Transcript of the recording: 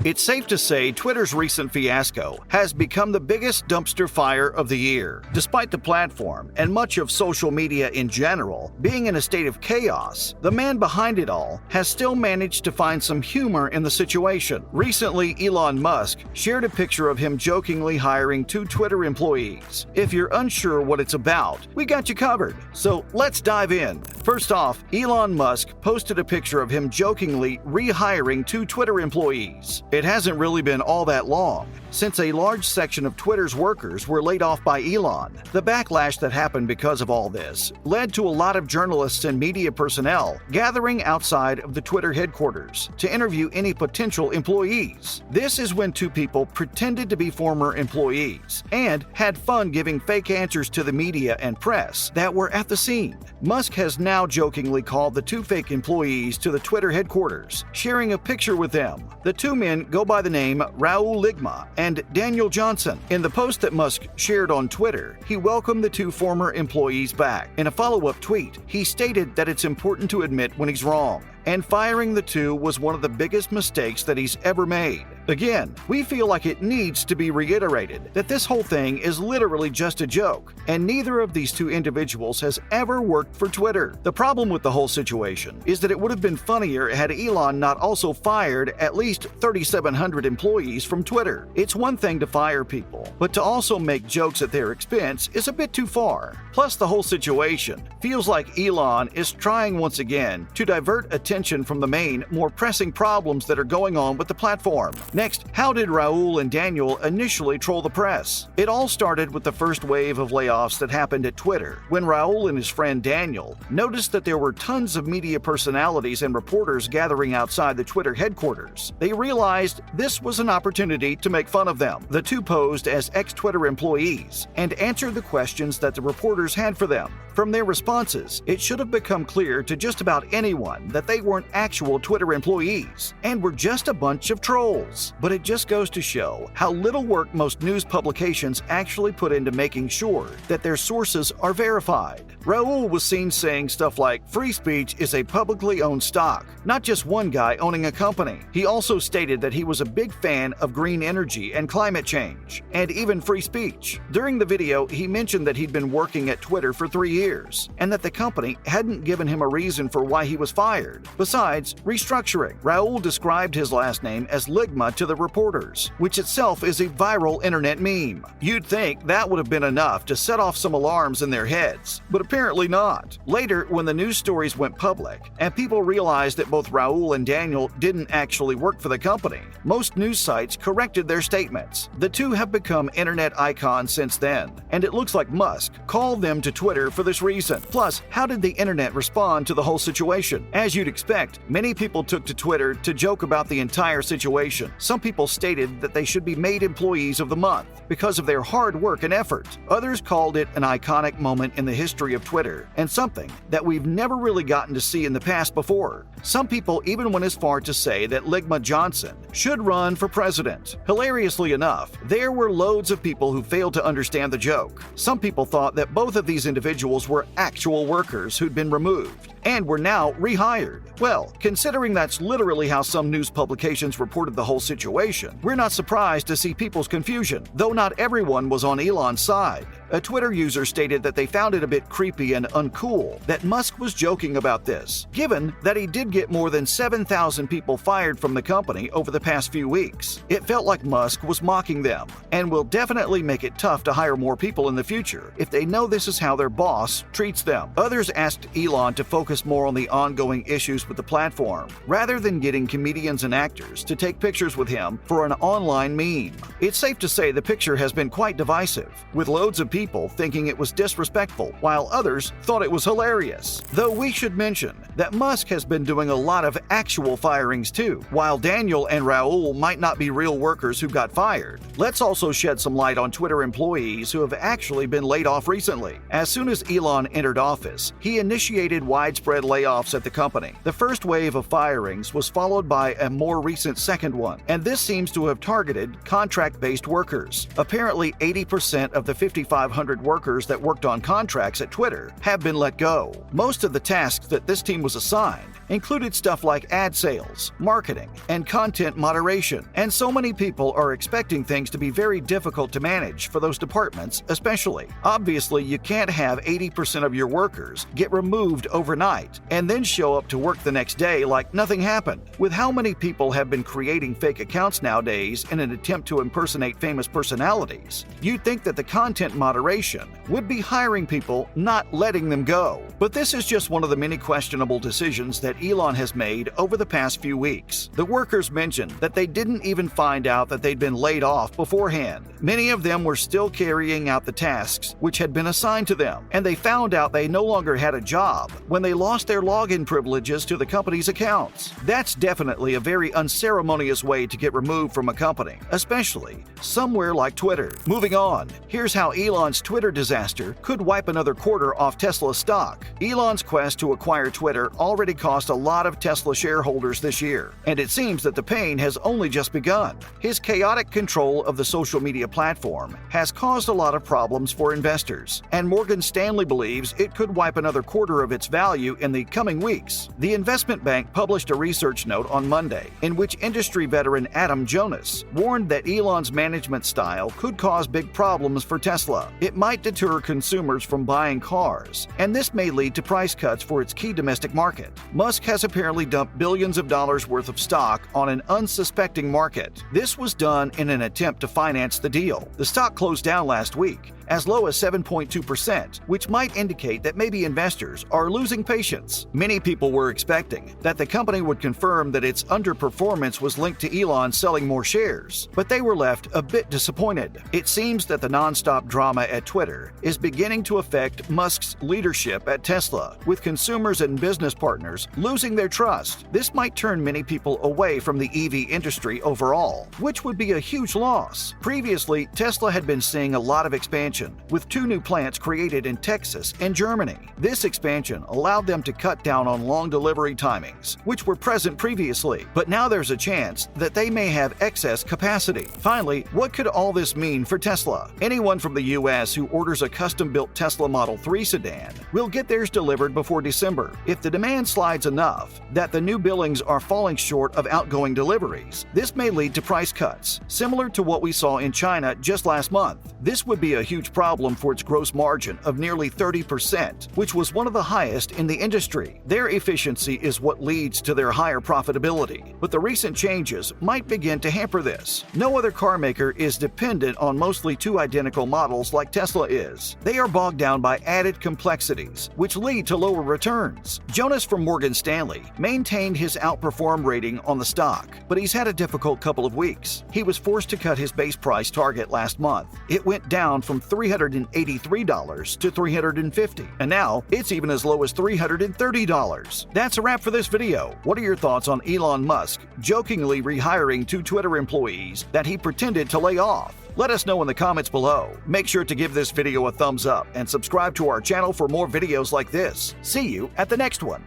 It's safe to say Twitter's recent fiasco has become the biggest dumpster fire of the year. Despite the platform and much of social media in general being in a state of chaos, the man behind it all has still managed to find some humor in the situation. Recently, Elon Musk shared a picture of him jokingly hiring 2 Twitter employees. If you're unsure what it's about, we got you covered. So let's dive in. First off, Elon Musk posted a picture of him jokingly rehiring 2 Twitter employees. It hasn't really been all that long since a large section of Twitter's workers were laid off by Elon. The backlash that happened because of all this led to a lot of journalists and media personnel gathering outside of the Twitter headquarters to interview any potential employees. This is when 2 people pretended to be former employees and had fun giving fake answers to the media and press that were at the scene. Musk has now jokingly called the 2 fake employees to the Twitter headquarters, sharing a picture with them. The 2 men go by the name Raul Ligma and Daniel Johnson. In the post that Musk shared on Twitter, he welcomed the 2 former employees back. In a follow-up tweet, he stated that it's important to admit when he's wrong, and firing the 2 was one of the biggest mistakes that he's ever made. Again, we feel like it needs to be reiterated that this whole thing is literally just a joke, and neither of these 2 individuals has ever worked for Twitter. The problem with the whole situation is that it would have been funnier had Elon not also fired at least 3,700 employees from Twitter. It's one thing to fire people, but to also make jokes at their expense is a bit too far. Plus, the whole situation feels like Elon is trying once again to divert attention from the main, more pressing problems that are going on with the platform. Next, how did Raul and Daniel initially troll the press? It all started with the first wave of layoffs that happened at Twitter, when Raul and his friend Daniel noticed that there were tons of media personalities and reporters gathering outside the Twitter headquarters. They realized this was an opportunity to make fun of them. The 2 posed as ex-Twitter employees and answered the questions that the reporters had for them. From their responses, it should have become clear to just about anyone that they weren't actual Twitter employees and were just a bunch of trolls. But it just goes to show how little work most news publications actually put into making sure that their sources are verified. Raul was seen saying stuff like, "Free speech is a publicly owned stock, not just one guy owning a company." He also stated that he was a big fan of green energy and climate change, and even free speech. During the video, he mentioned that he'd been working at Twitter for 3 years, and that the company hadn't given him a reason for why he was fired, besides restructuring. Raul described his last name as Ligma to the reporters, which itself is a viral internet meme. You'd think that would have been enough to set off some alarms in their heads, but apparently not. Later, when the news stories went public, and people realized that both Raul and Daniel didn't actually work for the company, most news sites corrected their statements. The 2 have become internet icons since then, and it looks like Musk called them to Twitter for this reason. Plus, how did the internet respond to the whole situation? As you'd expect, many people took to Twitter to joke about the entire situation. Some people stated that they should be made employees of the month because of their hard work and effort. Others called it an iconic moment in the history of Twitter, and something that we've never really gotten to see in the past before. Some people even went as far to say that Ligma Johnson should run for president. Hilariously enough, there were loads of people who failed to understand the joke. Some people thought that both of these individuals were actual workers who'd been removed and were now rehired. Well, considering that's literally how some news publications reported the whole situation, we're not surprised to see people's confusion, though not everyone was on Elon's side. A Twitter user stated that they found it a bit creepy and uncool that Musk was joking about this, given that he did get more than 7,000 people fired from the company over the past few weeks. It felt like Musk was mocking them, and will definitely make it tough to hire more people in the future if they know this is how their boss treats them. Others asked Elon to focus more on the ongoing issues with the platform, rather than getting comedians and actors to take pictures with him for an online meme. It's safe to say the picture has been quite divisive, with loads of people thinking it was disrespectful, while others thought it was hilarious. Though we should mention that Musk has been doing a lot of actual firings too. While Daniel and Raul might not be real workers who got fired, let's also shed some light on Twitter employees who have actually been laid off recently. As soon as Elon entered office, he initiated widespread layoffs at the company. The first wave of firings was followed by a more recent second one, and this seems to have targeted contract-based workers. Apparently, 80% of the 5,500 2,500 workers that worked on contracts at Twitter have been let go. Most of the tasks that this team was assigned included stuff like ad sales, marketing, and content moderation, and so many people are expecting things to be very difficult to manage for those departments especially. Obviously, you can't have 80% of your workers get removed overnight and then show up to work the next day like nothing happened. With how many people have been creating fake accounts nowadays in an attempt to impersonate famous personalities, you'd think that the content moderation would be hiring people, not letting them go. But this is just one of the many questionable decisions that Elon has made over the past few weeks. The workers mentioned that they didn't even find out that they'd been laid off beforehand. Many of them were still carrying out the tasks which had been assigned to them, and they found out they no longer had a job when they lost their login privileges to the company's accounts. That's definitely a very unceremonious way to get removed from a company, especially somewhere like Twitter. Moving on, here's how Elon's Twitter disaster could wipe another quarter off Tesla stock. Elon's quest to acquire Twitter already cost a lot of Tesla shareholders this year, and it seems that the pain has only just begun. His chaotic control of the social media platform has caused a lot of problems for investors, and Morgan Stanley believes it could wipe another quarter of its value in the coming weeks. The investment bank published a research note on Monday in which industry veteran Adam Jonas warned that Elon's management style could cause big problems for Tesla. It might deter consumers from buying cars, and this may lead to price cuts for its key domestic market. Musk has apparently dumped billions of dollars worth of stock on an unsuspecting market. This was done in an attempt to finance the deal. The stock closed down last week, as low as 7.2%, which might indicate that maybe investors are losing patience. Many people were expecting that the company would confirm that its underperformance was linked to Elon selling more shares, but they were left a bit disappointed. It seems that the nonstop drama at Twitter is beginning to affect Musk's leadership at Tesla, with consumers and business partners losing their trust. This might turn many people away from the EV industry overall, which would be a huge loss. Previously, Tesla had been seeing a lot of expansion, with 2 new plants created in Texas and Germany. This expansion allowed them to cut down on long delivery timings, which were present previously, but now there's a chance that they may have excess capacity. Finally, what could all this mean for Tesla? Anyone from the US who orders a custom-built Tesla Model 3 sedan will get theirs delivered before December. If the demand slides enough that the new billings are falling short of outgoing deliveries, this may lead to price cuts, similar to what we saw in China just last month. This would be a huge problem for its gross margin of nearly 30%, which was one of the highest in the industry. Their efficiency is what leads to their higher profitability, but the recent changes might begin to hamper this. No other car maker is dependent on mostly 2 identical models like Tesla is. They are bogged down by added complexities, which lead to lower returns. Jonas from Morgan Stanley maintained his outperform rating on the stock, but he's had a difficult couple of weeks. He was forced to cut his base price target last month. It went down from $383 to $350, and now it's even as low as $330. That's a wrap for this video. What are your thoughts on Elon Musk jokingly rehiring 2 Twitter employees that he pretended to lay off? Let us know in the comments below. Make sure to give this video a thumbs up and subscribe to our channel for more videos like this. See you at the next one.